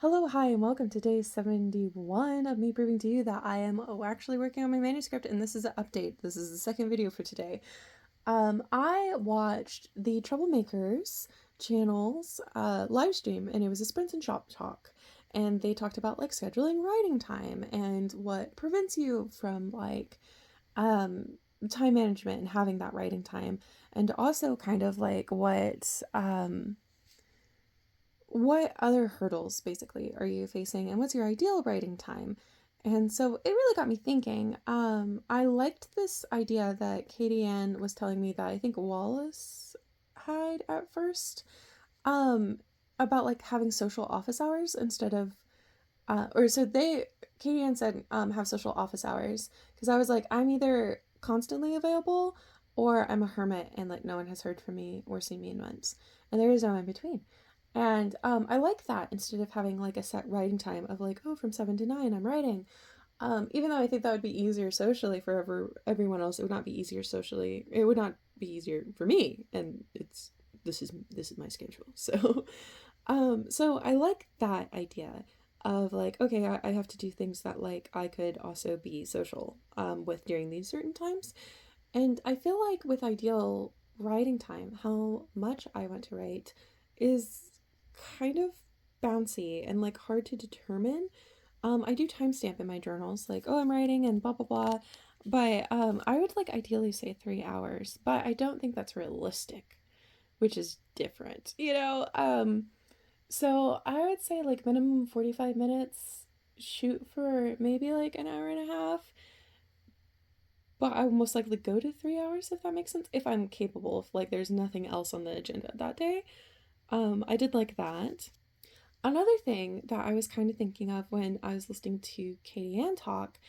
Hello, hi, and welcome to day 71 of me proving to you that I am actually working on my manuscript, and this is an update. This is the second video for today. I watched the Troublemakers channel's live stream, and it was a Sprints and Shop talk, and they talked about like scheduling writing time and what prevents you from like time management and having that writing time, and also kind of like what other hurdles basically are you facing and what's your ideal writing time. And so it really got me thinking. I liked this idea that Katie Ann was telling me that I think Wallace had at first, um, about like having social office hours instead of or so they Katie Ann said have social office hours, because I was like, I'm either constantly available or I'm a hermit and like no one has heard from me or seen me in months, and there is no in between. And I like that instead of having like a set writing time of like, oh, from 7 to 9 I'm writing. Even though I think that would be easier socially for everyone else, it would not be easier socially. It would not be easier for me, and this is my schedule. So I like that idea of like, okay, I have to do things that like I could also be social with during these certain times. And I feel like with ideal writing time, how much I want to write is kind of bouncy and like hard to determine. I do timestamp in my journals, like, oh, I'm writing and blah blah blah. But I would like ideally say 3 hours, but I don't think that's realistic, which is different, you know? So I would say like minimum 45 minutes, shoot for maybe like an hour and a half, but I would most likely go to 3 hours if that makes sense. If I'm capable, if like there's nothing else on the agenda that day. I did like that. Another thing that I was kind of thinking of when I was listening to Katie Ann talk,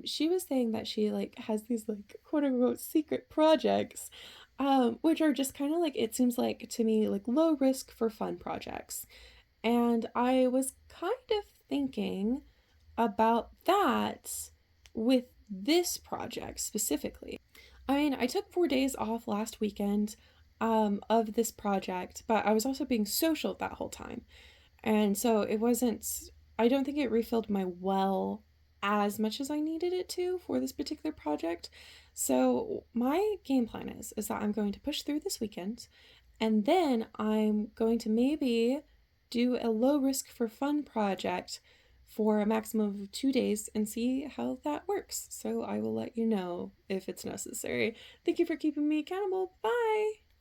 she was saying that she like has these like quote unquote secret projects, which are just kind of like, it seems like to me like low risk for fun projects. And I was kind of thinking about that with this project specifically. I mean, I took 4 days off last weekend of this project, but I was also being social that whole time. And so it wasn't, I don't think it refilled my well as much as I needed it to for this particular project. So my game plan is that I'm going to push through this weekend, and then I'm going to maybe do a low risk for fun project for a maximum of 2 days and see how that works. So I will let you know if it's necessary. Thank you for keeping me accountable. Bye.